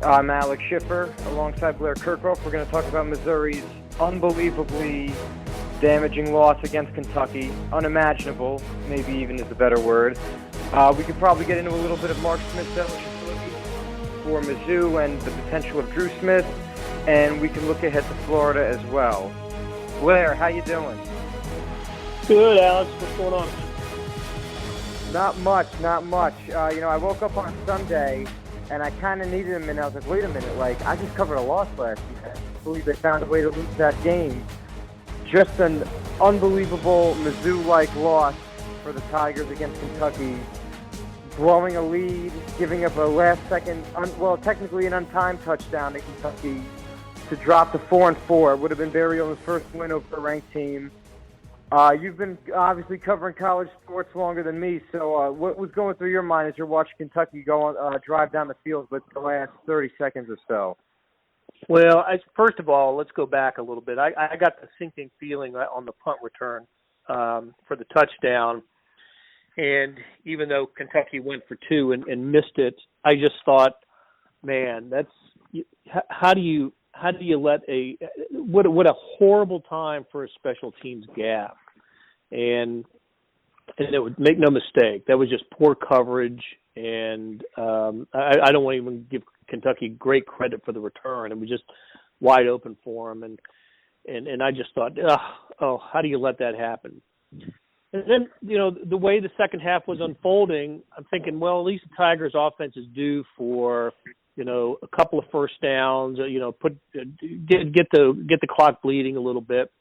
I'm Alex Schiffer alongside Blair Kerkhoff. We're going to talk about Missouri's unbelievably damaging loss against Kentucky. Unimaginable, maybe even is a better word. We could probably get into a little bit of Mark Smith's eligibility for Mizzou and the potential of Drew Smith, and we can look ahead to Florida as well. Blair, how you doing? Good, Alex. What's going on? Not much. I woke up on Sunday, and I kind of needed a minute. I was like, wait a minute, I just covered a loss last year. I believe they found a way to lose that game. Just an unbelievable Mizzou-like loss for the Tigers against Kentucky, blowing a lead, giving up a last-second, technically an untimed touchdown to Kentucky to drop to 4-4. It would have been Barrio's first win over a ranked team. You've been obviously covering college sports longer than me, so what was going through your mind as you're watching Kentucky drive down the field with the last 30 seconds or so? Well, first of all, let's go back a little bit. I got the sinking feeling on the punt return for the touchdown, and even though Kentucky went for two and missed it, I just thought, man, how do you let what a horrible time for a special teams gaffe. And it would make no mistake, that was just poor coverage, and I don't want to even give Kentucky great credit for the return. It was just wide open for them, and I just thought, how do you let that happen? And then, the way the second half was unfolding, I'm thinking, well, at least the Tigers' offense is due for a couple of first downs, get the clock bleeding a little bit.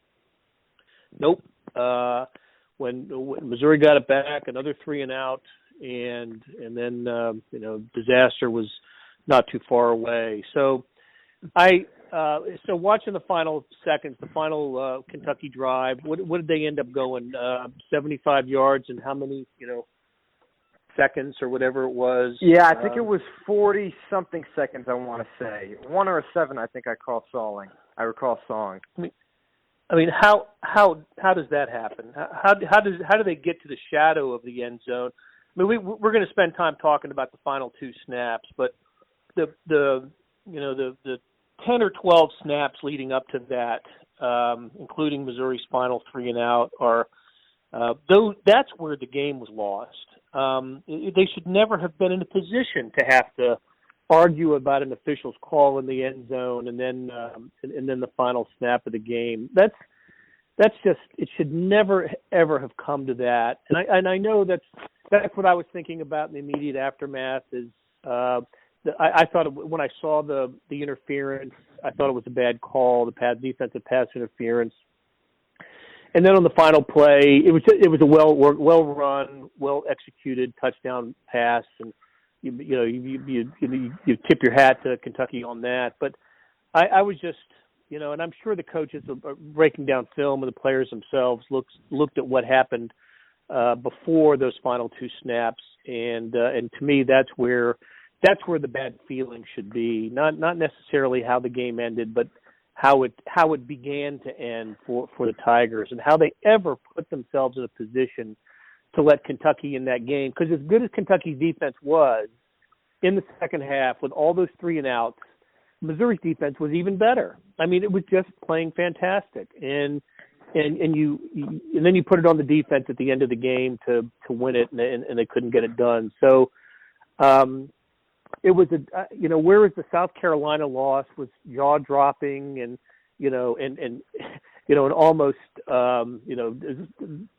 Nope. When Missouri got it back, another 3 and out, and then disaster was not too far away. So so watching the final seconds, the final Kentucky drive, what did they end up going? 75 yards and how many seconds or whatever it was? Yeah, I think it was 40-something seconds, I want to say. 1 or 7, I think I recall sawing. I mean, how does that happen? How do they get to the shadow of the end zone? I mean, we're going to spend time talking about the final 2 snaps, but the 10 or 12 snaps leading up to that, including Missouri's final 3 and out, that's where the game was lost. They should never have been in a position to have to argue about an official's call in the end zone and then the final snap of the game. That's just, it should never ever have come to that. And I know that's what I was thinking about in the immediate aftermath. Is I thought when I saw the interference, I thought it was a bad call, the defensive pass interference. And then on the final play, it was a well run, well executed touchdown pass, and you tip your hat to Kentucky on that. But I was just, and I'm sure the coaches are breaking down film and the players themselves looked at what happened before those final 2 snaps, and to me that's where the bad feeling should be. Not necessarily how the game ended, but how it began to end for the Tigers, and how they ever put themselves in a position to let Kentucky in that game. Because as good as Kentucky's defense was in the second half, with all those 3 and outs, Missouri's defense was even better. I mean, it was just playing fantastic, and then you put it on the defense at the end of the game to win it, and they couldn't get it done. So it was whereas the South Carolina loss was jaw dropping and almost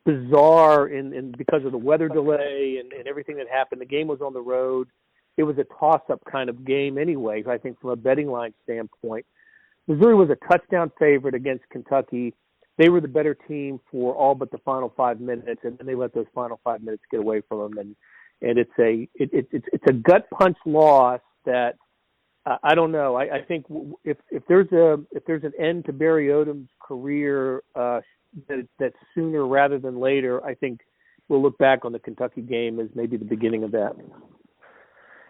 bizarre in because of the weather delay and everything that happened. The game was on the road. It was a toss-up kind of game anyway, I think, from a betting line standpoint. Missouri was a touchdown favorite against Kentucky. They were the better team for all but the final 5 minutes, and then they let those final 5 minutes get away from them. And it's a gut punch loss that I don't know. I think if there's an end to Barry Odom's career that's sooner rather than later, I think we'll look back on the Kentucky game as maybe the beginning of that.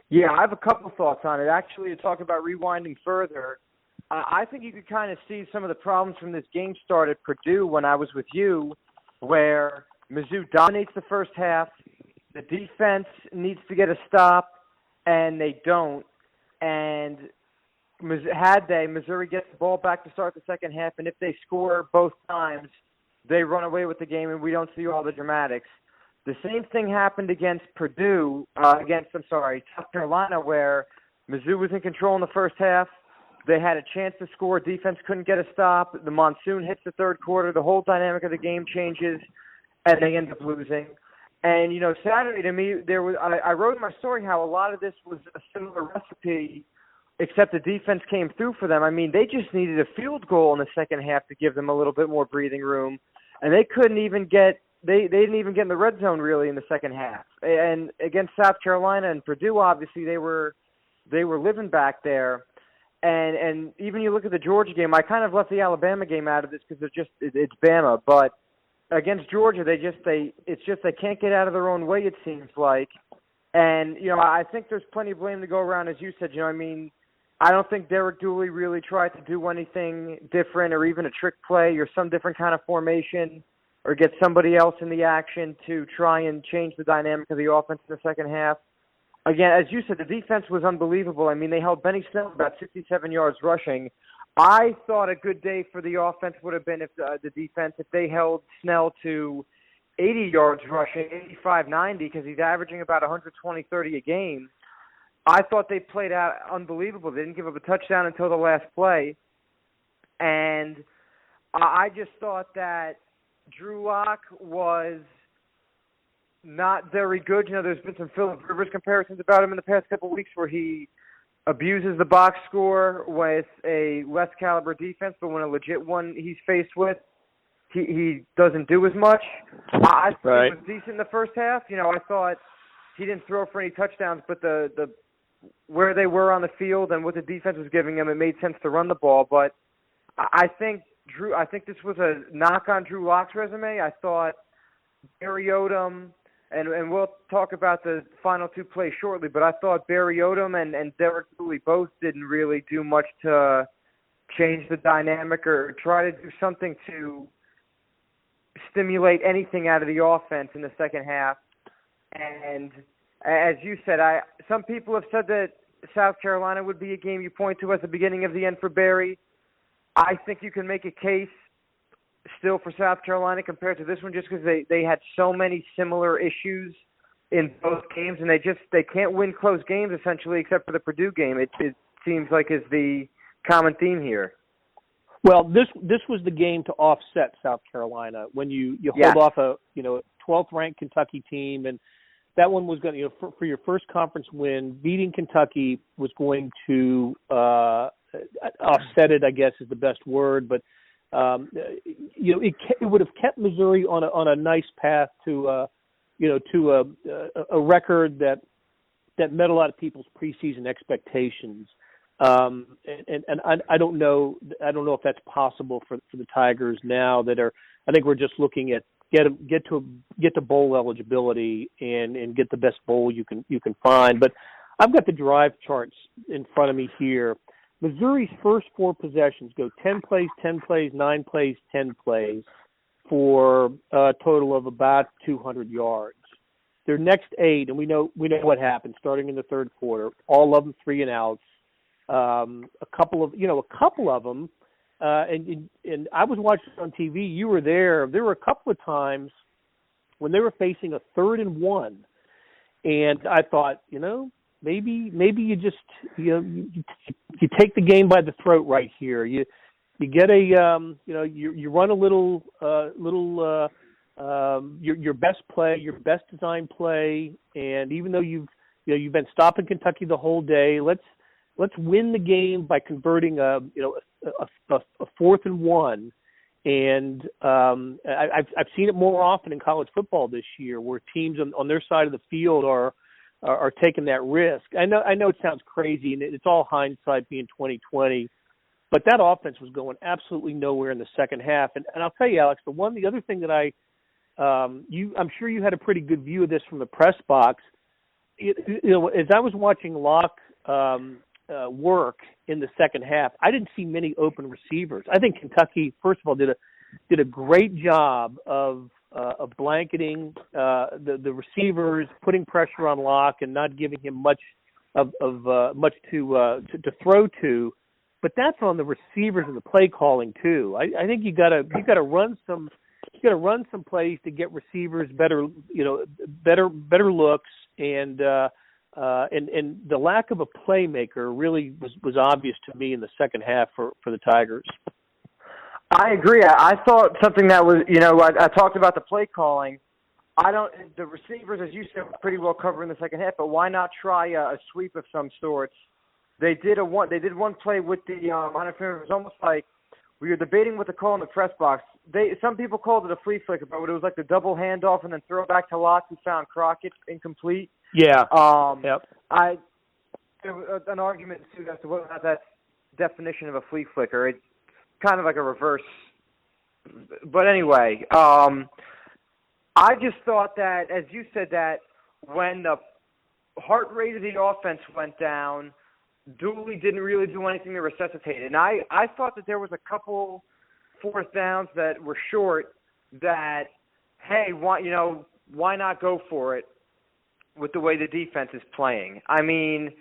Yeah, I have a couple thoughts on it. Actually, to talk about rewinding further, I think you could kind of see some of the problems from this game start at Purdue when I was with you, where Mizzou dominates the first half, the defense needs to get a stop, and they don't. And Missouri gets the ball back to start the second half, and if they score both times, they run away with the game, and we don't see all the dramatics. The same thing happened against South Carolina, where Mizzou was in control in the first half. They had a chance to score. Defense couldn't get a stop. The monsoon hits the third quarter. The whole dynamic of the game changes, and they end up losing. And, Saturday to me, I wrote in my story how a lot of this was a similar recipe, except the defense came through for them. I mean, they just needed a field goal in the second half to give them a little bit more breathing room, and they couldn't even get they didn't even get in the red zone really in the second half. And against South Carolina and Purdue, obviously they were living back there. And even you look at the Georgia game, I kind of left the Alabama game out of this because it's Bama, but against Georgia, they can't get out of their own way, it seems like. And, I think there's plenty of blame to go around, as you said. I don't think Derek Dooley really tried to do anything different or even a trick play or some different kind of formation or get somebody else in the action to try and change the dynamic of the offense in the second half. Again, as you said, the defense was unbelievable. I mean, they held Benny Snell about 67 yards rushing. I thought a good day for the offense would have been if they held Snell to 80 yards rushing, 85-90, because he's averaging about 120-30 a game. I thought they played out unbelievable. They didn't give up a touchdown until the last play. And I just thought that Drew Lock was not very good. There's been some Phillip Rivers comparisons about him in the past couple of weeks where he abuses the box score with a less caliber defense, but when a legit one he's faced with, he doesn't do as much. I thought he was decent in the first half. I thought he didn't throw for any touchdowns, but the where they were on the field and what the defense was giving him, it made sense to run the ball. But I think this was a knock on Drew Lock's resume. I thought Barry Odom, and we'll talk about the final two plays shortly, but I thought Barry Odom and Derek Dooley both didn't really do much to change the dynamic or try to do something to stimulate anything out of the offense in the second half. And as you said, some people have said that South Carolina would be a game you point to as the beginning of the end for Barry. I think you can make a case still for South Carolina compared to this one just because they had so many similar issues in both games, and they can't win close games essentially except for the Purdue game. It seems like is the common theme here. Well, this was the game to offset South Carolina when you hold off a 12th ranked Kentucky team, and that one was going to for your first conference win, beating Kentucky was going to offset it, I guess is the best word, but it would have kept Missouri on a nice path to a record that met a lot of people's preseason expectations. And I don't know if that's possible for the Tigers now I think we're just looking at get to bowl eligibility and get the best bowl you can find. But I've got the drive charts in front of me here. Missouri's first 4 possessions go 10 plays, 10 plays, 9 plays, 10 plays for a total of about 200 yards. Their next 8, and we know what happened starting in the third quarter. All of them 3 and outs. A couple of them, and I was watching on TV. You were there. There were a couple of times when they were facing a 3rd and 1, and I thought, maybe you just you take the game by the throat right here. You get you run a little your best play, your best design play, and even though you've been stopping Kentucky the whole day, let's win the game by converting a 4th and 1. And I've seen it more often in college football this year, where teams on their side of the field are taking that risk. I know it sounds crazy, and it's all hindsight being 2020, but that offense was going absolutely nowhere in the second half. And I'll tell you, Alex, the other thing that I'm sure you had a pretty good view of this from the press box. As I was watching Locke work in the second half, I didn't see many open receivers. I think Kentucky, first of all, did a great job of blanketing the receivers, putting pressure on Locke, and not giving him much to throw to. but that's on the receivers and the play calling too. I think you gotta run some plays to get receivers better looks, and the lack of a playmaker really was obvious to me in the second half for the Tigers. I agree. I thought something that was, I talked about the play calling. The receivers, as you said, were pretty well covered in the second half, but why not try a sweep of some sorts? They did one play with the, I don't know if it was almost like we were debating what to call in the press box. Some people called it a flea flicker, but it was like the double handoff and then throw back to Lotz, who found Crockett incomplete. Yeah. Yep. There was an argument too as to whether or not that's definition of a flea flicker. It's kind of like a reverse. But anyway, I just thought that, as you said, that when the heart rate of the offense went down, Dooley didn't really do anything to resuscitate it. And I thought that there was a couple fourth downs that were short that, hey, why not go for it with the way the defense is playing? I mean,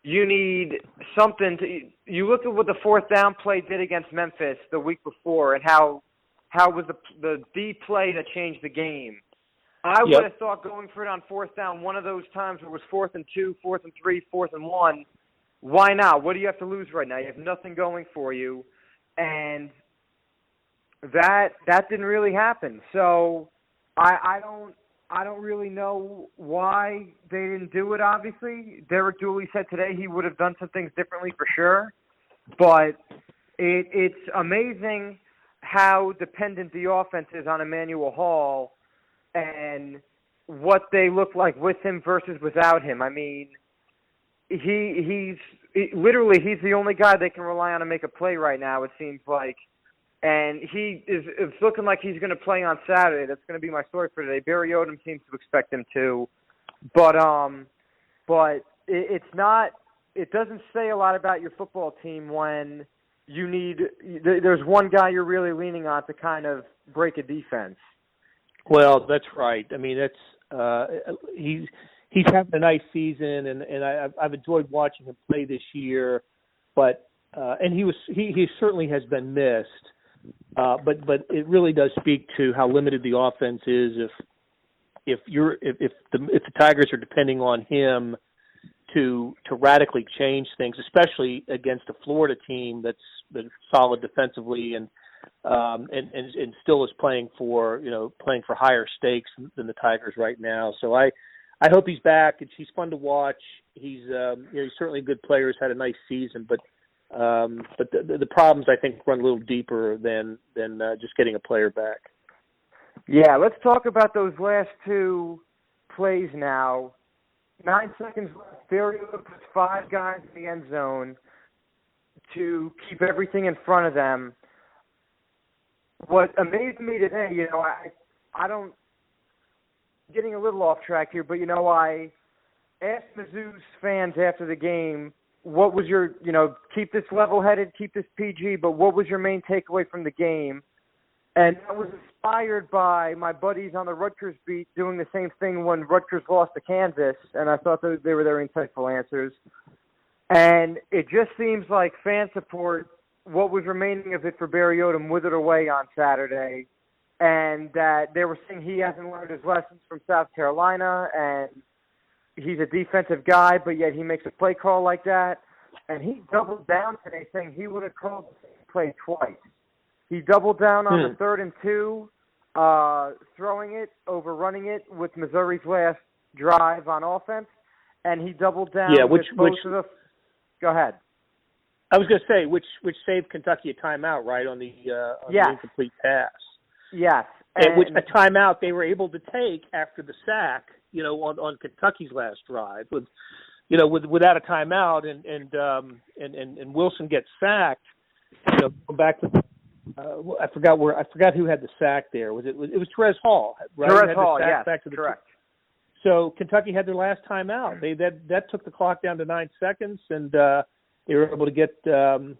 you need something to – you look at what the fourth down play did against Memphis the week before and how was the D play that changed the game. I would have thought going for it on fourth down, one of those times where it was 4th and 2, 4th and 3, 4th and 1, why not? What do you have to lose right now? You have nothing going for you. And that didn't really happen. So I don't really know why they didn't do it, obviously. Derek Dooley said today he would have done some things differently for sure. But it's amazing how dependent the offense is on Emmanuel Hall and what they look like with him versus without him. I mean, he's literally the only guy they can rely on to make a play right now, it seems like. And it's looking like he's going to play on Saturday. That's going to be my story for today. Barry Odom seems to expect him to. But it's not – it doesn't say a lot about your football team when you need – there's one guy you're really leaning on to kind of break a defense. Well, that's right. I mean, he's having a nice season, and I've enjoyed watching him play this year. But and he certainly has been missed. But it really does speak to how limited the offense is if the Tigers are depending on him to radically change things, especially against a Florida team that's solid defensively and still is playing for higher stakes than the Tigers right now. So I hope he's back. He's fun to watch. He's certainly a good player. He's had a nice season, but the problems I think run a little deeper than just getting a player back. Yeah, let's talk about those last two plays now. 9 seconds left. Barry puts 5 guys in the end zone to keep everything in front of them. What amazed me today, I don't, getting a little off track here, but I asked Mizzou's fans after the game, what was your, keep this level-headed, keep this PG, but what was your main takeaway from the game? And I was inspired by my buddies on the Rutgers beat doing the same thing when Rutgers lost to Kansas, and I thought they were very insightful answers. And it just seems like fan support, what was remaining of it for Barry Odom, withered away on Saturday, and that they were saying he hasn't learned his lessons from South Carolina, and he's a defensive guy, but yet he makes a play call like that. And he doubled down today, saying he would have called the same play twice. He doubled down on the 3rd and 2, throwing it, overrunning it with Missouri's last drive on offense, and he doubled down with both of the – go ahead. I was going to say, which saved Kentucky a timeout, right, on the incomplete pass. Yes. And which a timeout they were able to take after the sack, on Kentucky's last drive, without a timeout, and Wilson gets sacked. Back to I forgot who had the sack there. It was Terez Hall, right? Terez Hall, yes, back to the correct. So Kentucky had their last timeout. That took the clock down to 9 seconds, and they were able to get a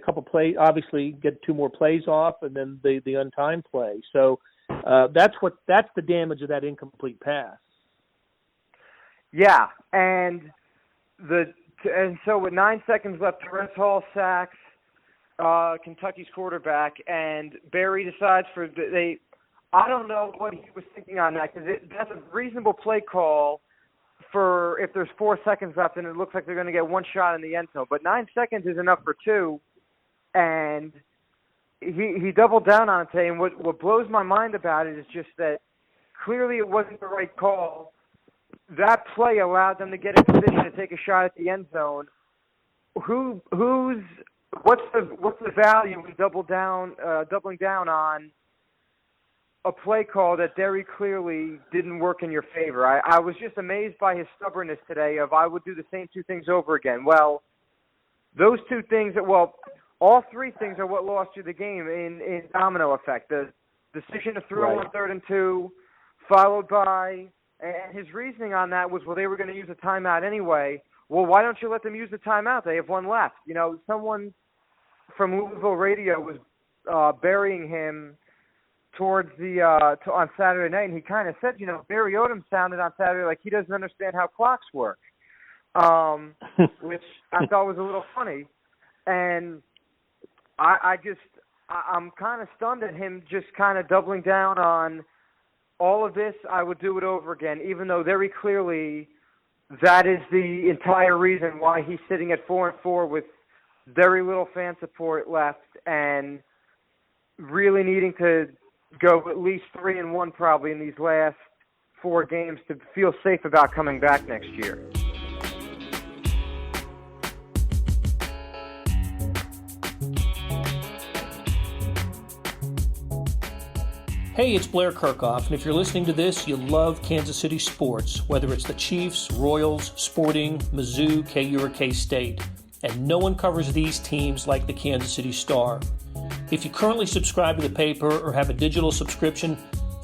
couple plays, obviously get 2 more plays off, and then the untimed play. So that's the damage of that incomplete pass. Yeah, and so with 9 seconds left, Terez Hall sacks. Kentucky's quarterback, and Barry decides I don't know what he was thinking on that, because that's a reasonable play call for if there's 4 seconds left and it looks like they're going to get one shot in the end zone. But 9 seconds is enough for two, and he doubled down on it today. And what blows my mind about it is just that clearly it wasn't the right call. That play allowed them to get in position to take a shot at the end zone. What's the value in doubling down on a play call that very clearly didn't work in your favor? I was just amazed by his stubbornness today I would do the same two things over again. Well, those two things, all three things are what lost you the game in domino effect. The decision to throw on 3rd and 2, followed by, and his reasoning on that was, they were going to use a timeout anyway. Well, why don't you let them use the timeout? They have one left. Someone from Louisville radio was burying him towards on Saturday night, and he kind of said, Barry Odom sounded on Saturday like he doesn't understand how clocks work, which I thought was a little funny. And I'm kind of stunned at him just kind of doubling down on all of this. I would do it over again, even though very clearly that is the entire reason why he's sitting at 4-4 with very little fan support left and really needing to go at least 3-1 probably in these last 4 games to feel safe about coming back next year. Hey, it's Blair Kerkhoff, and if you're listening to this, you love Kansas City sports, whether it's the Chiefs, Royals, Sporting, Mizzou, KU, or K-State. And no one covers these teams like the Kansas City Star. If you currently subscribe to the paper or have a digital subscription,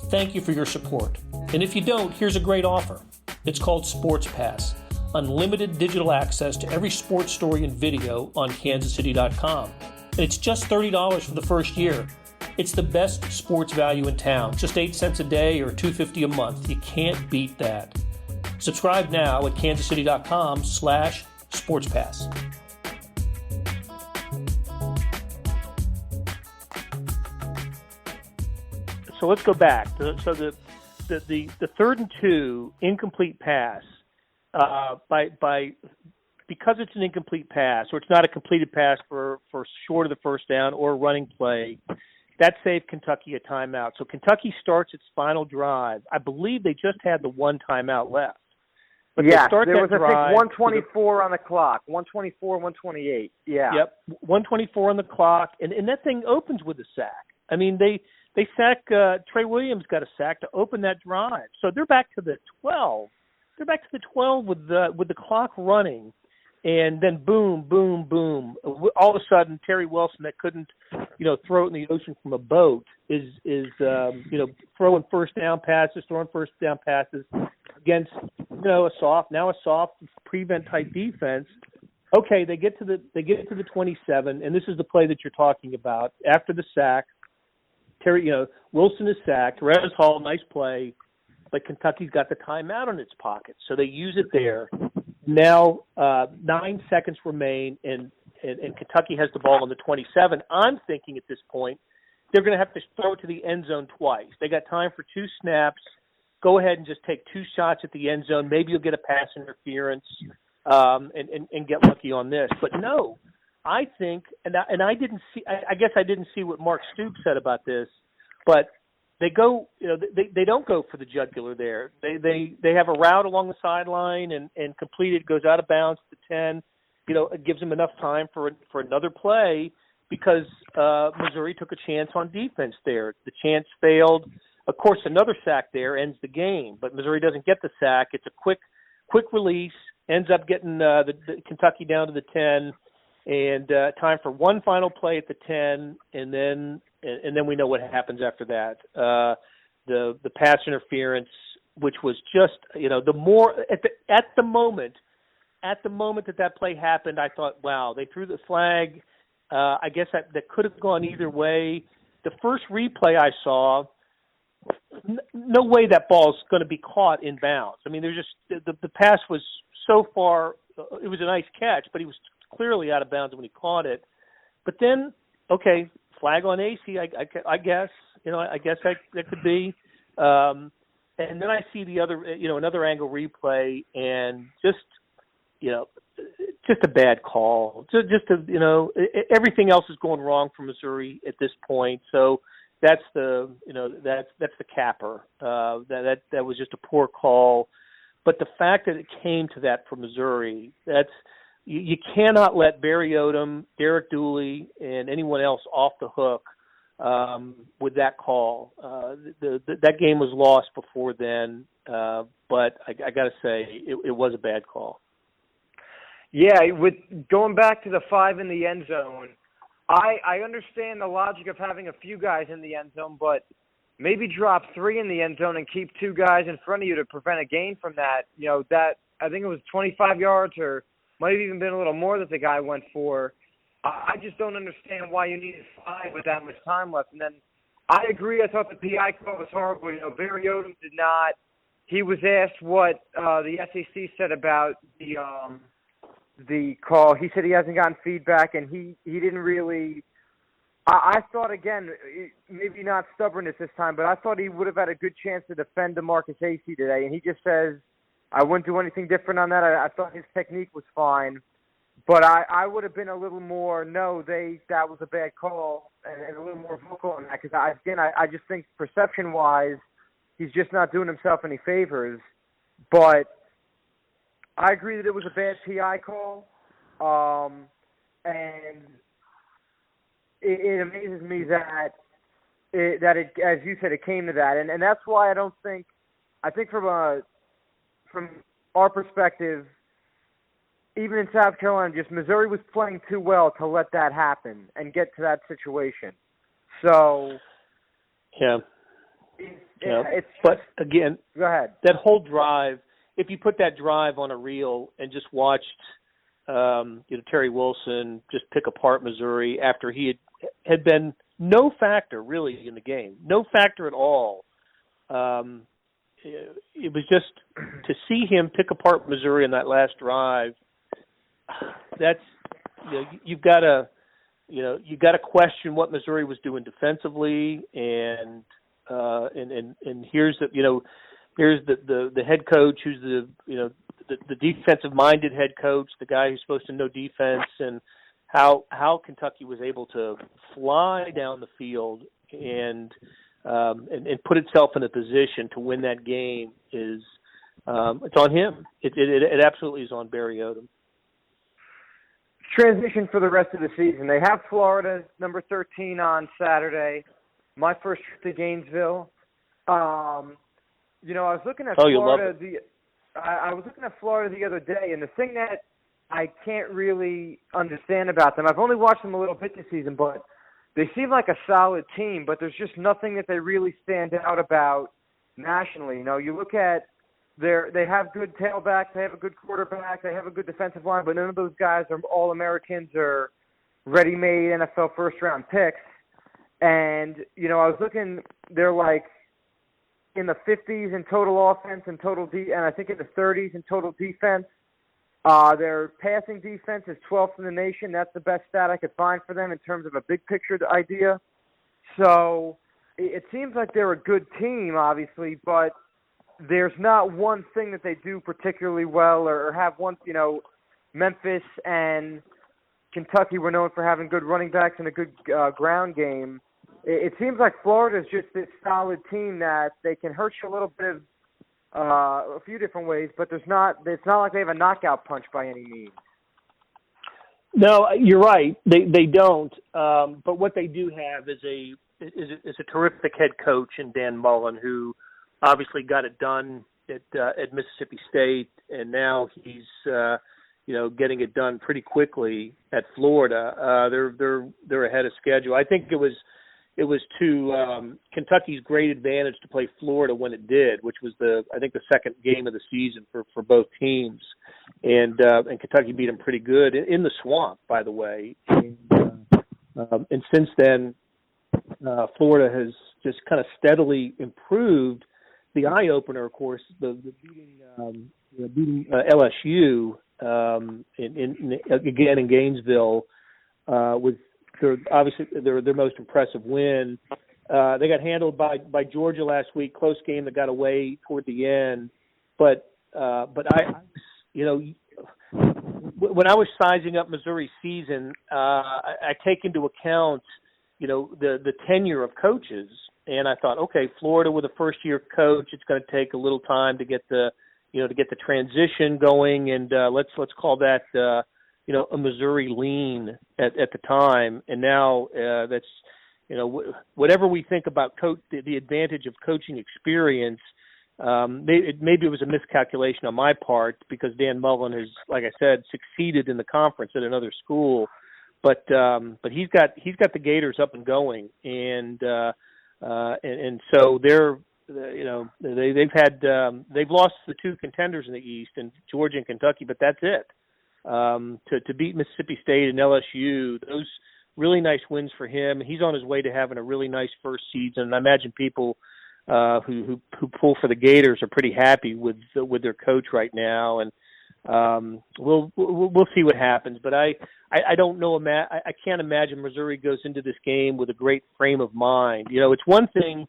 thank you for your support. And if you don't, here's a great offer. It's called Sports Pass, unlimited digital access to every sports story and video on kansascity.com. And it's just $30 for the first year. It's the best sports value in town, just 8 cents a day or $2.50 a month. You can't beat that. Subscribe now at kansascity.com/sportspass. So let's go back. So the 3rd and 2 incomplete pass because it's an incomplete pass, or it's not a completed pass for short of the first down or a running play, that saved Kentucky a timeout. So Kentucky starts its final drive. I believe they just had the one timeout left. But yes, there was, I think, 124 on the clock. 124, 128. Yeah. Yep, 124 on the clock. And that thing opens with a sack. I mean, they sack, Trey Williams got a sack to open that drive. So they're back to the 12. They're back to the 12 with the clock running. And then boom, boom, boom. All of a sudden, Terry Wilson, that couldn't, throw it in the ocean from a boat, is throwing first down passes against, a soft prevent type defense. Okay, they get to the 27, and this is the play that you're talking about. After the sack, Wilson is sacked. Perez Hall, nice play, but Kentucky's got the timeout in its pocket, so they use it there. Now 9 seconds remain, and Kentucky has the ball on the 27. I'm thinking at this point they're going to have to throw it to the end zone twice. They got time for 2 snaps. Go ahead and just take 2 shots at the end zone. Maybe you'll get a pass interference and get lucky on this. But no, I think, and I didn't see. I guess I didn't see what Mark Stoops said about this, but they go, they don't go for the jugular there. They have a route along the sideline and completed, goes out of bounds to 10. It gives them enough time for another play because Missouri took a chance on defense there. The chance failed. Of course, another sack there ends the game, but Missouri doesn't get the sack. It's a quick release, ends up getting the Kentucky down to the 10, and time for one final play at the 10, and then we know what happens after that. The pass interference, which was just, the more at the moment that play happened, I thought, wow, they threw the flag. I guess that could have gone either way. The first replay I saw, no way that ball's going to be caught in bounds. I mean, there's just the pass was so far. It was a nice catch, but he was clearly out of bounds when he caught it. But then okay, flag on AC. I guess I guess that could be. And then I see the other, another angle replay, and just a bad call. Everything else is going wrong for Missouri at this point. So that's the capper. That was just a poor call. But the fact that it came to that for Missouri, you cannot let Barry Odom, Derek Dooley, and anyone else off the hook with that call. That game was lost before then, but I got to say it was a bad call. Yeah, with going back to the 5 in the end zone, I understand the logic of having a few guys in the end zone, but maybe drop 3 in the end zone and keep 2 guys in front of you to prevent a gain from that. That I think it was 25 yards or might have even been a little more that the guy went for. I just don't understand why you needed 5 with that much time left. And then I agree. I thought the PI call was horrible. Barry Odom did not. He was asked what the SEC said about the call. He said he hasn't gotten feedback, and he didn't really. I thought, again, maybe not stubbornness this time, but I thought he would have had a good chance to defend DeMarcus Acey today, and he just says, I wouldn't do anything different on that. I thought his technique was fine. But I would have been a little more, that was a bad call, and a little more vocal on that, because, I just think perception-wise, he's just not doing himself any favors. But I agree that it was a bad PI call, and it amazes me that it, as you said, it came to that. And that's why I think from our perspective, even in South Carolina, just Missouri was playing too well to let that happen and get to that situation. So, yeah. But again, go ahead. That whole drive, if you put that drive on a reel and just watched, Terry Wilson just pick apart Missouri after he had been no factor really in the game, no factor at all. It was just to see him pick apart Missouri in that last drive. That's you've got to question what Missouri was doing defensively, and here's the head coach who's the defensive minded head coach, the guy who's supposed to know defense, and how Kentucky was able to fly down the field and put itself in a position to win that game is it's on him. It absolutely is on Barry Odom. Transition for the rest of the season. They have Florida, number 13 on Saturday. My first trip to Gainesville. I was looking at Florida. I was looking at Florida the other day, and the thing that I can't really understand about them, I've only watched them a little bit this season, but they seem like a solid team, but there's just nothing that they really stand out about nationally. You look at they have good tailbacks, they have a good quarterback, they have a good defensive line, but none of those guys are All-Americans or ready-made NFL first-round picks. And, I was looking, they're like in the 50s in total offense and and I think in the 30s in total defense. Their passing defense is 12th in the nation. That's the best stat I could find for them in terms of a big picture idea. So it seems like they're a good team, obviously, but there's not one thing that they do particularly well or have one, Memphis and Kentucky were known for having good running backs and a good ground game. It seems like Florida's just this solid team that they can hurt you a little bit a few different ways, but it's not like they have a knockout punch by any means. No, you're right. They don't. But what they do have is a terrific head coach in Dan Mullen, who obviously got it done at Mississippi State, and now he's getting it done pretty quickly at Florida. They're ahead of schedule. I think it was to Kentucky's great advantage to play Florida when it did, which was the second game of the season for both teams, and Kentucky beat them pretty good in the Swamp, by the way. And since then, Florida has just kind of steadily improved. The eye opener, of course, the beating LSU again in Gainesville with their most impressive win. They got handled by Georgia last week, close game that got away toward the end. But I when I was sizing up Missouri's season, I take into account, the tenure of coaches, and I thought, okay, Florida with a first-year coach, it's going to take a little time to get the transition going, and let's call that a Missouri lean at the time, and now that's whatever we think about the advantage of coaching experience. Maybe it was a miscalculation on my part because Dan Mullen has, like I said, succeeded in the conference at another school, but he's got the Gators up and going, and so they're they've lost the two contenders in the East, and Georgia and Kentucky, but that's it. To beat Mississippi State and LSU, those really nice wins for him. He's on his way to having a really nice first season, and I imagine people who pull for the Gators are pretty happy with their coach right now, and we'll see what happens. But I don't know. I can't imagine Missouri goes into this game with a great frame of mind. It's one thing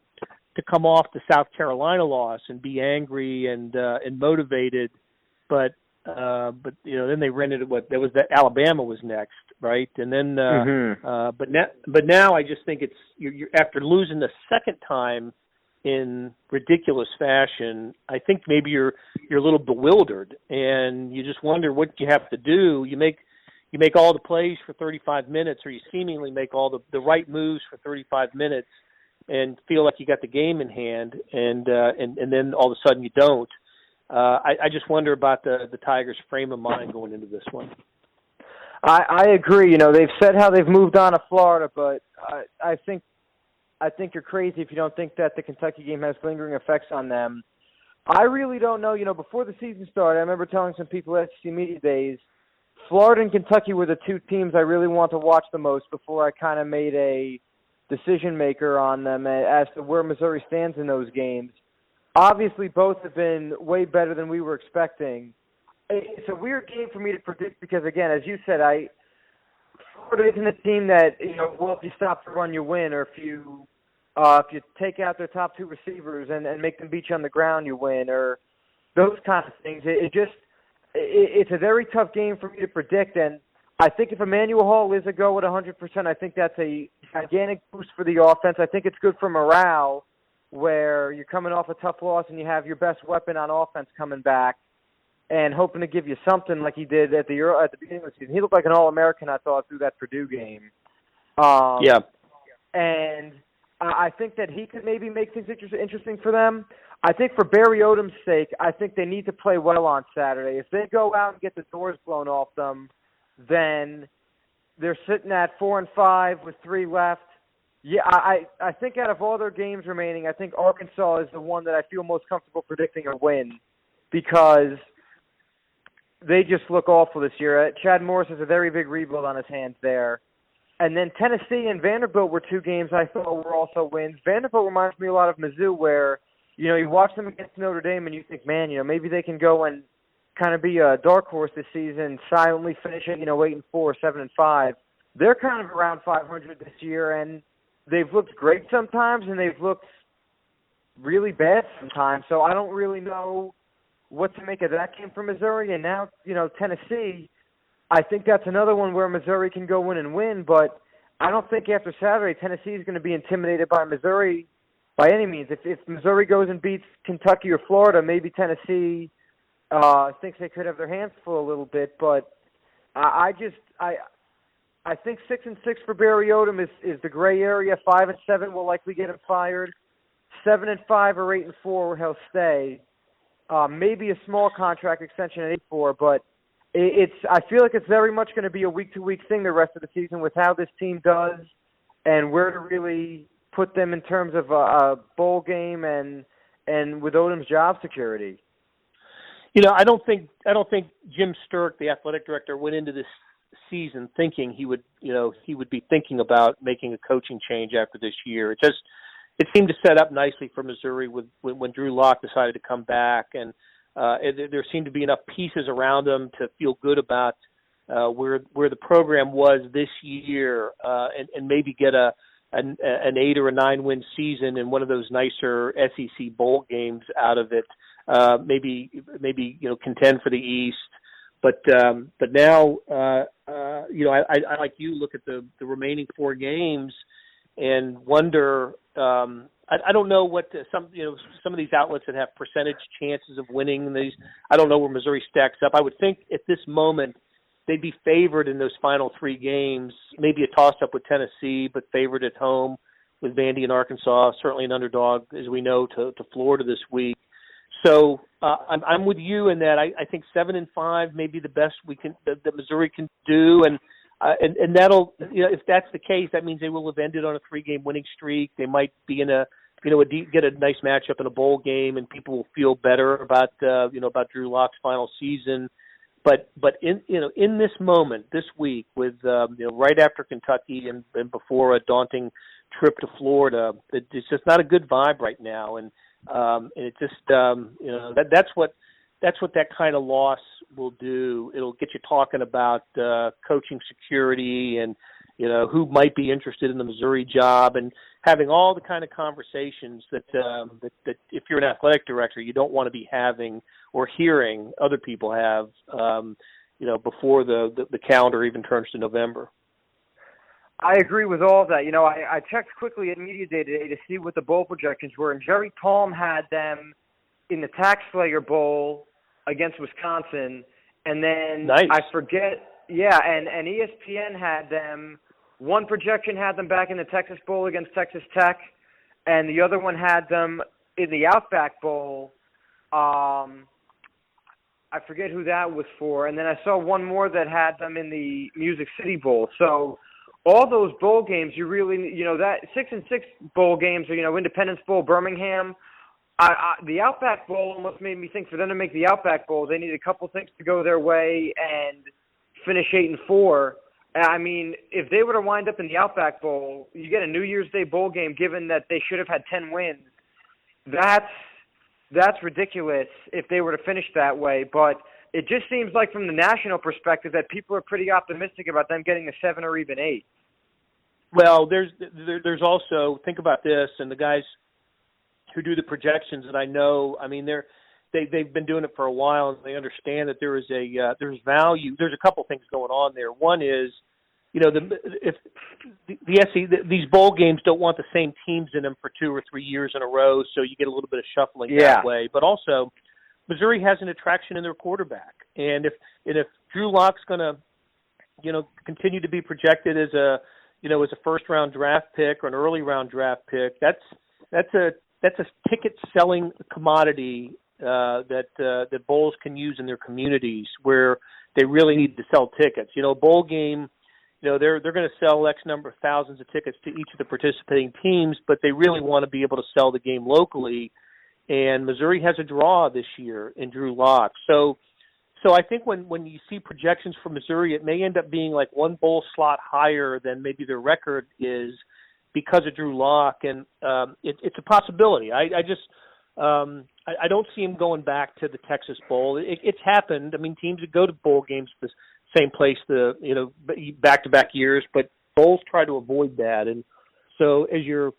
to come off the South Carolina loss and be angry and motivated, but then they rented that Alabama was next, right? And then but now I just think you're after losing the second time in ridiculous fashion, I think maybe you're a little bewildered, and you just wonder what you have to do. You make all the plays for 35 minutes, or you seemingly make all the right moves for 35 minutes, and feel like you got the game in hand, and then all of a sudden you don't. I just wonder about the Tigers' frame of mind going into this one. I agree. They've said how they've moved on to Florida, but I think you're crazy if you don't think that the Kentucky game has lingering effects on them. I really don't know. Before the season started, I remember telling some people at SEC Media Days, Florida and Kentucky were the two teams I really want to watch the most before I kind of made a decision maker on them as to where Missouri stands in those games. Obviously, both have been way better than we were expecting. It's a weird game for me to predict because, again, as you said, Florida isn't a team that, if you stop the run, you win, or if you take out their top two receivers and make them beat you on the ground, you win, or those kinds of things. It's a very tough game for me to predict, and I think if Emmanuel Hall is a go at 100%, I think that's a gigantic boost for the offense. I think it's good for morale, where you're coming off a tough loss and you have your best weapon on offense coming back and hoping to give you something like he did at the beginning of the season. He looked like an All-American, I thought, through that Purdue game. Yeah. And I think that he could maybe make things interesting for them. I think for Barry Odom's sake, I think they need to play well on Saturday. If they go out and get the doors blown off them, then they're sitting at 4-5 with 3 left. Yeah, I think out of all their games remaining, I think Arkansas is the one that I feel most comfortable predicting a win because they just look awful this year. Chad Morris has a very big rebuild on his hands there. And then Tennessee and Vanderbilt were 2 games I thought were also wins. Vanderbilt reminds me a lot of Mizzou where, you watch them against Notre Dame and you think, man, maybe they can go and kind of be a dark horse this season, silently finishing, 8-4, 7-5. They're kind of around 500 this year, and they've looked great sometimes, and they've looked really bad sometimes. So I don't really know what to make of that game for Missouri. And now, Tennessee, I think that's another one where Missouri can go in and win. But I don't think after Saturday Tennessee is going to be intimidated by Missouri by any means. If Missouri goes and beats Kentucky or Florida, maybe Tennessee thinks they could have their hands full a little bit. But I think 6-6 for Barry Odom is the gray area. 5-7 will likely get him fired. 7-5 or 8-4 he'll stay. Maybe a small contract extension at 8-4, but I feel like it's very much going to be a week-to-week thing the rest of the season with how this team does and where to really put them in terms of a bowl game and with Odom's job security. I don't think Jim Sturck, the athletic director, went into this season thinking he would be thinking about making a coaching change after this year. It seemed to set up nicely for Missouri when Drew Lock decided to come back, and there seemed to be enough pieces around him to feel good about where the program was this year, and maybe get an 8 or a 9 win season in one of those nicer SEC bowl games out of it. Maybe contend for the East. But now I like you look at the remaining 4 games and wonder. I don't know what some of these outlets that have percentage chances of winning these. I don't know where Missouri stacks up. I would think at this moment they'd be favored in those final 3 games. Maybe a toss-up with Tennessee, but favored at home with Vandy and Arkansas. Certainly an underdog, as we know, to Florida this week. So I'm with you in that. I think 7-5 may be the best that Missouri can do, and that'll, if that's the case, that means they will have ended on a 3-game winning streak. They might be in get a nice matchup in a bowl game, and people will feel better about about Drew Lock's final season. But in this moment, this week, with right after Kentucky and before a daunting trip to Florida, it's just not a good vibe right now, and it just that's what that kind of loss will do. It'll get you talking about coaching security and who might be interested in the Missouri job, and having all the kind of conversations that if you're an athletic director you don't want to be having or hearing other people have before the calendar even turns to November. I agree with all of that. I checked quickly at Media Day today to see what the bowl projections were, and Jerry Palm had them in the Tax Slayer Bowl against Wisconsin, and then nice. I forget, and ESPN had them. One projection had them back in the Texas Bowl against Texas Tech, and the other one had them in the Outback Bowl. I forget who that was for, and then I saw one more that had them in the Music City Bowl. So all those bowl games, you really, that 6-6 bowl games, Independence Bowl, Birmingham. The Outback Bowl almost made me think for them to make the Outback Bowl, they need a couple things to go their way and finish 8-4. I mean, if they were to wind up in the Outback Bowl, you get a New Year's Day bowl game given that they should have had 10 wins. That's ridiculous if they were to finish that way. But it just seems like from the national perspective that people are pretty optimistic about them getting a 7 or even 8. Well, there's also, think about this, and the guys who do the projections that I know, I mean, they've been doing it for a while, and they understand that there's value. There's a couple things going on there. One is, these bowl games don't want the same teams in them for 2 or 3 years in a row, so you get a little bit of shuffling that way. But also, Missouri has an attraction in their quarterback, and if Drew Lock's going to, continue to be projected as a first-round draft pick or an early-round draft pick, that's a ticket-selling commodity that bowls can use in their communities where they really need to sell tickets. A bowl game, they're going to sell X number of thousands of tickets to each of the participating teams, but they really want to be able to sell the game locally. And Missouri has a draw this year in Drew Lock. So I think when you see projections for Missouri, it may end up being like one bowl slot higher than maybe their record is because of Drew Lock, and it's a possibility. I don't see him going back to the Texas Bowl. It's happened. I mean, teams that go to bowl games the same place back-to-back years, but bowls try to avoid that. And so as you're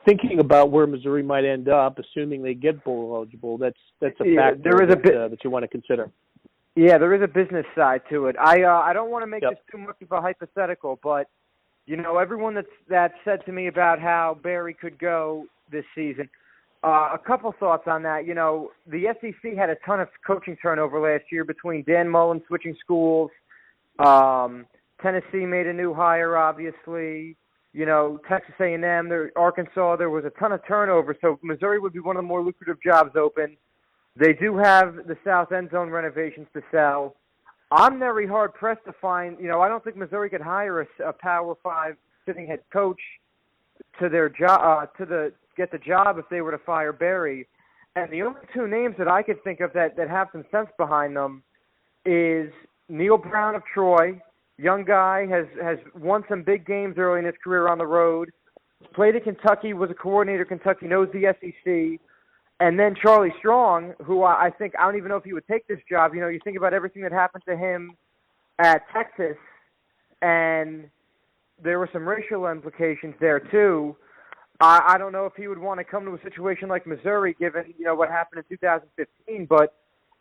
thinking about where Missouri might end up, assuming they get bowl eligible, that's a factor that you want to consider. Yeah, there is a business side to it. I don't want to make this too much of a hypothetical, but everyone that said to me about how Barry could go this season. A couple thoughts on that. The SEC had a ton of coaching turnover last year between Dan Mullen switching schools. Tennessee made a new hire, obviously. Texas A&M, Arkansas, there was a ton of turnover. So Missouri would be one of the more lucrative jobs open. They do have the South End Zone renovations to sell. I'm very hard-pressed to find, I don't think Missouri could hire a Power 5 sitting head coach to their job, get the job if they were to fire Barry. And the only 2 names that I could think of that have some sense behind them is Neil Brown of Troy. Young guy, has won some big games early in his career on the road. Played at Kentucky, was a coordinator at Kentucky, knows the SEC. And then Charlie Strong, who I think, I don't even know if he would take this job. You know, you think about everything that happened to him at Texas, and there were some racial implications there too. I don't know if he would want to come to a situation like Missouri, given, you know, what happened in 2015. But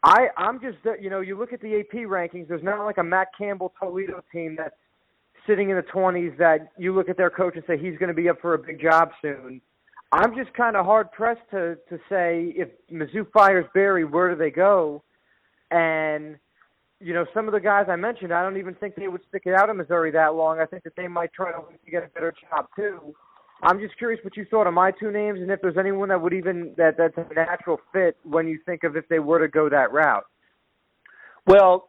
I'm just, you know, you look at the AP rankings, there's not like a Matt Campbell Toledo team that's sitting in the 20s that you look at their coach and say he's going to be up for a big job soon. I'm just kind of hard-pressed to say if Mizzou fires Barry, where do they go? And, you know, some of the guys I mentioned, I don't even think they would stick it out in Missouri that long. I think that they might try to get a better job too. I'm just curious what you thought of my two names, and if there's anyone that would even that's a natural fit when you think of if they were to go that route. Well,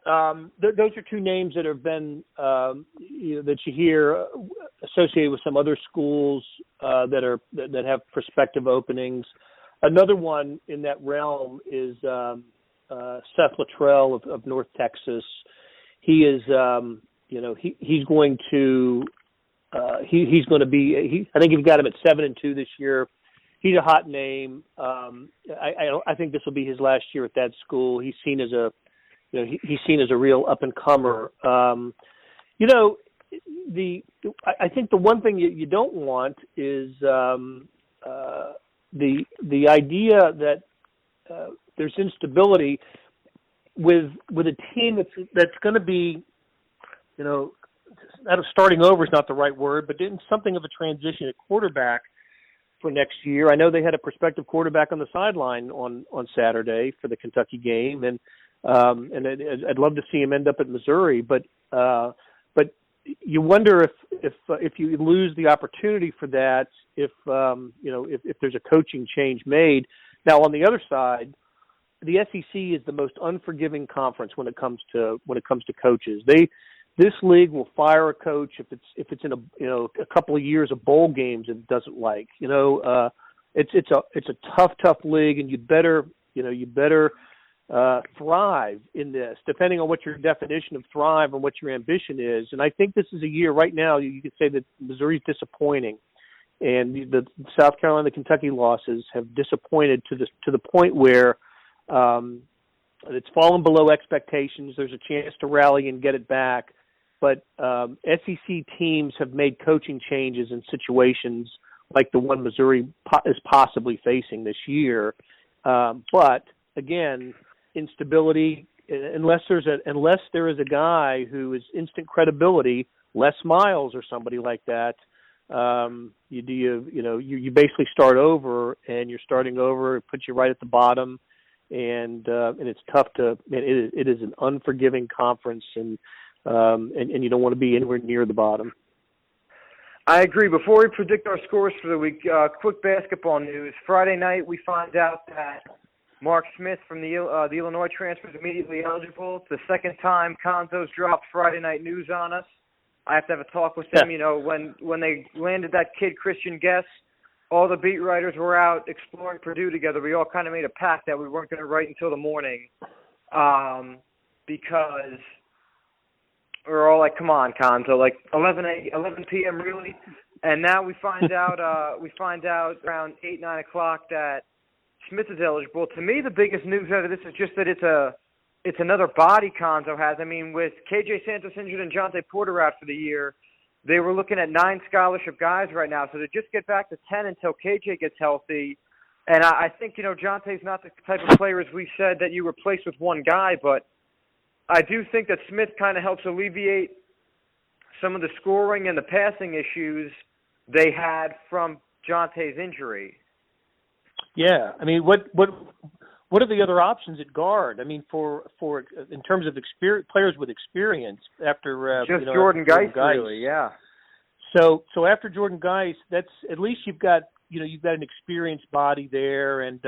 those are two names that have been that you hear associated with some other schools that have prospective openings. Another one in that realm is Seth Luttrell of North Texas. He is, he's going to. He's going to be. I think you've got him at 7-2 this year. He's a hot name. I think this will be his last year at that school. He's seen as a real up and comer. I think the one thing you don't want is the idea that there's instability with a team that's going to be, starting over is not the right word, but in something of a transition at quarterback for next year. I know they had a prospective quarterback on the sideline on Saturday for the Kentucky game, and I'd love to see him end up at Missouri, but you wonder if you lose the opportunity for that, if there's a coaching change made. Now on the other side, the SEC is the most unforgiving conference when it comes to coaches. This league will fire a coach if it's in a couple of years of bowl games it doesn't like. It's a tough league, and you better thrive in this, depending on what your definition of thrive and what your ambition is. And I think this is a year right now you could say that Missouri's disappointing, and the South Carolina, Kentucky losses have disappointed to the point where it's fallen below expectations. There's a chance to rally and get it back. But SEC teams have made coaching changes in situations like the one Missouri is possibly facing this year. But again, instability. Unless there is a guy who is instant credibility, Les Miles or somebody like that, you basically start over, and you're starting over. It puts you right at the bottom, and it's tough to. It is an unforgiving conference, and you don't want to be anywhere near the bottom. I agree. Before we predict our scores for the week, quick basketball news. Friday night, we find out that Mark Smith from the Illinois transfer is immediately eligible. It's the second time Konzo's dropped Friday night news on us. I have to have a talk with them. When they landed that kid, Christian Guest, all the beat writers were out exploring Purdue together. We all kind of made a pact that we weren't going to write until the morning because we were all like, come on, Konzo, like 11 p.m. really? And now we find out around 8, 9 o'clock that Smith is eligible. To me, the biggest news out of this is just that it's another body Konzo has. I mean, with KJ Santos injured and Jonte Porter out for the year, they were looking at 9 scholarship guys right now. So to just get back to 10 until KJ gets healthy, and I think, Jonte's not the type of player, as we said, that you replace with one guy, but I do think that Smith kind of helps alleviate some of the scoring and the passing issues they had from Jonte's injury. Yeah, I mean, what are the other options at guard? I mean, for in terms of players with experience after just Jordan Geis, really, yeah. So after Jordan Geis, that's at least you've got an experienced body there. And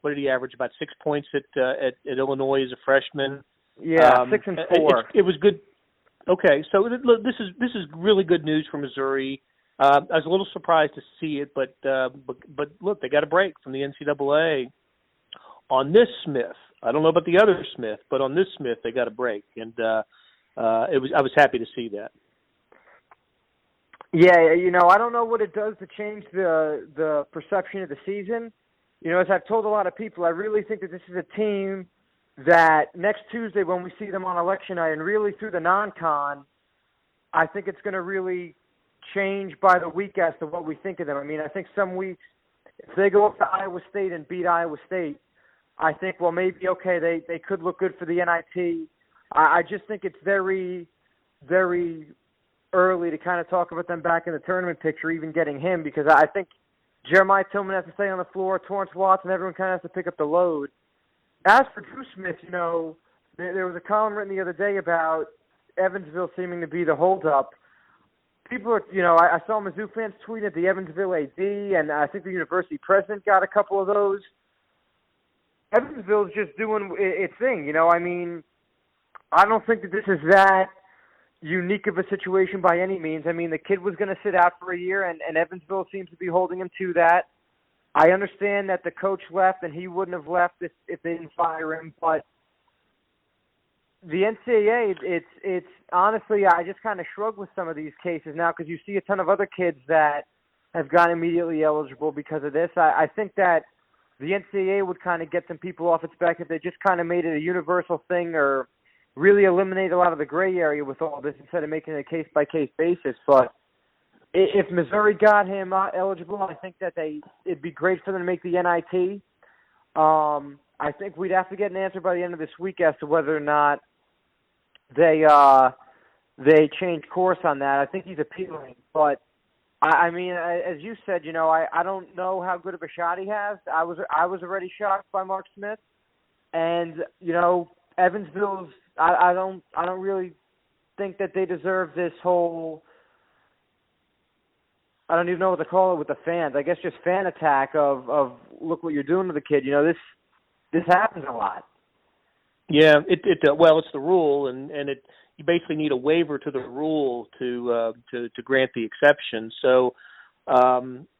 what did he average? About 6 points at Illinois as a freshman. Yeah, 6 and 4. It was good. Okay, so this is really good news for Missouri. I was a little surprised to see it, but look, they got a break from the NCAA on this Smith. I don't know about the other Smith, but on this Smith they got a break, and I was happy to see that. Yeah, I don't know what it does to change the perception of the season, you know, as I've told a lot of people, I really think that this is a team that next Tuesday when we see them on election night and really through the non-con, I think it's going to really change by the week as to what we think of them. I mean, I think some weeks, if they go up to Iowa State and beat Iowa State, I think, well, maybe, okay, they could look good for the NIT. I just think it's very, very early to kind of talk about them back in the tournament picture, even getting him, because I think Jeremiah Tillman has to stay on the floor, Torrance Watson, everyone kind of has to pick up the load. As for Drew Smith, you know, there was a column written the other day about Evansville seeming to be the holdup. People are, you know, I saw Mizzou fans tweet at the Evansville AD, and I think the university president got a couple of those. Evansville's just doing its thing, you know. I mean, I don't think that this is that unique of a situation by any means. I mean, the kid was going to sit out for a year, and Evansville seems to be holding him to that. I understand that the coach left, and he wouldn't have left if they didn't fire him, but the NCAA, it's honestly, I just kind of shrug with some of these cases now because you see a ton of other kids that have gotten immediately eligible because of this. I think that the NCAA would kind of get some people off its back if they just kind of made it a universal thing or really eliminate a lot of the gray area with all this instead of making it a case-by-case basis. But if Missouri got him eligible, I think that it'd be great for them to make the NIT. I think we'd have to get an answer by the end of this week as to whether or not they change course on that. I think he's appealing, but I mean, as you said, you know, I don't know how good of a shot he has. I was already shocked by Mark Smith, and you know, Evansville's. I don't really think that they deserve this whole. I don't even know what to call it with the fans. I guess just fan attack of look what you're doing to the kid. You know, this happens a lot. Yeah, well, it's the rule, and you basically need a waiver to the rule to grant the exception. So,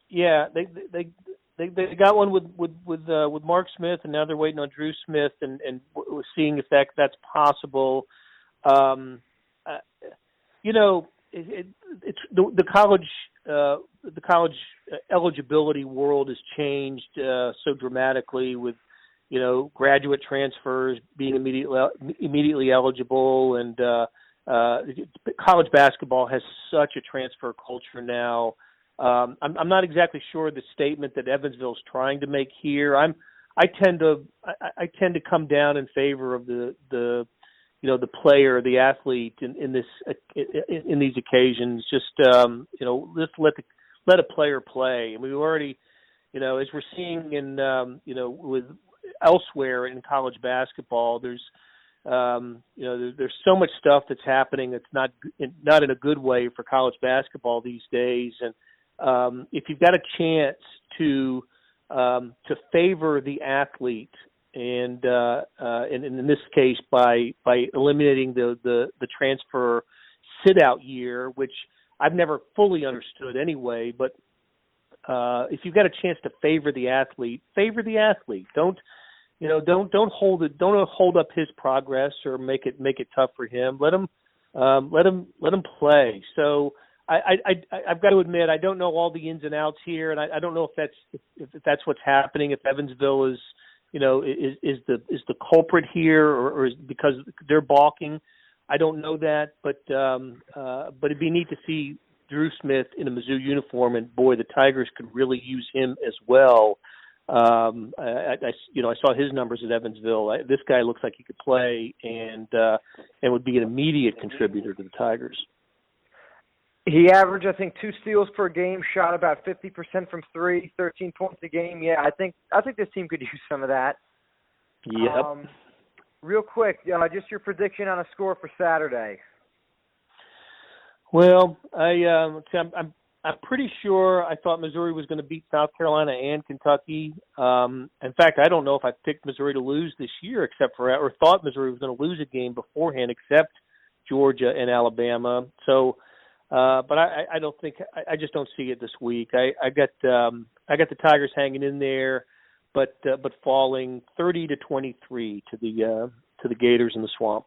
yeah, they got one with Mark Smith, and now they're waiting on Drew Smith, and we're seeing if that's possible. You know, it's the college eligibility world has changed so dramatically with, you know, graduate transfers being immediately eligible, and college basketball has such a transfer culture now. I'm not exactly sure the statement that Evansville's trying to make here. I tend to come down in favor of the you know, the player, the athlete in these occasions. Just you know, just let a player play. And we've already, you know, as we're seeing in you know, with elsewhere in college basketball, there's you know, there's so much stuff that's happening that's not in a good way for college basketball these days. And if you've got a chance to favor the athlete, and in this case by eliminating the transfer sit out year, which I've never fully understood anyway, but if you've got a chance to favor the athlete. Don't hold up his progress or make it tough for him. Let him play. So I've got to admit, I don't know all the ins and outs here, and I don't know if that's what's happening. If Evansville is, you know, is the culprit here, or is because they're balking. I don't know that, but it'd be neat to see Drew Smith in a Mizzou uniform, and boy, the Tigers could really use him as well. I saw his numbers at Evansville. This guy looks like he could play, and would be an immediate contributor to the Tigers. He averaged, I think, 2 steals per game, shot about 50% from three, 13 points a game. Yeah, I think this team could use some of that. Yep. Real quick, just your prediction on a score for Saturday. Well, I'm pretty sure I thought Missouri was going to beat South Carolina and Kentucky. In fact, I don't know if I picked Missouri to lose this year, or thought Missouri was going to lose a game beforehand, except Georgia and Alabama. So, but I don't think I just don't see it this week. I got the Tigers hanging in there, but falling 30-23 to the Gators in the Swamp.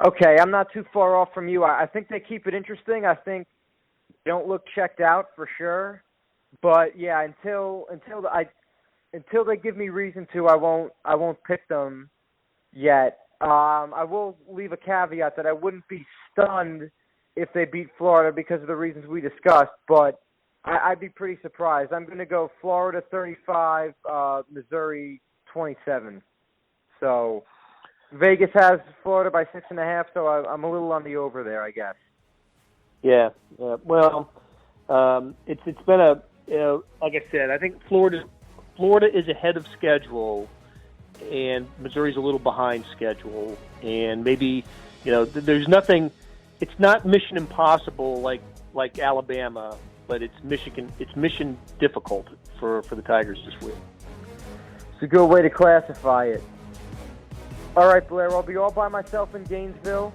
Okay, I'm not too far off from you. I think they keep it interesting. I think they don't look checked out for sure. But yeah, until until they give me reason to, I won't pick them yet. I will leave a caveat that I wouldn't be stunned if they beat Florida because of the reasons we discussed, but I'd be pretty surprised. I'm going to go Florida 35, Missouri 27. So Vegas has Florida by 6.5, so I'm a little on the over there, I guess. Yeah. Well, it's been like I said, I think Florida is ahead of schedule, and Missouri's a little behind schedule, and maybe there's nothing. It's not mission impossible like Alabama, but it's mission difficult for the Tigers this week. It's a good way to classify it. All right, Blair, I'll be all by myself in Gainesville.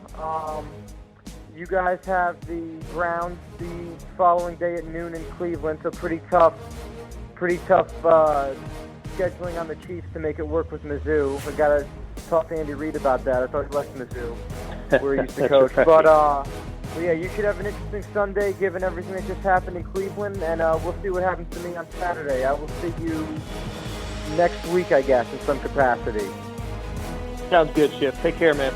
You guys have the Browns the following day at noon in Cleveland, so pretty tough scheduling on the Chiefs to make it work with Mizzou. I got to talk to Andy Reid about that. I thought he left Mizzou, where he used to coach. Right. But yeah, you should have an interesting Sunday given everything that just happened in Cleveland, and we'll see what happens to me on Saturday. I will see you next week, I guess, in some capacity. Sounds good, Schiff. Take care, man.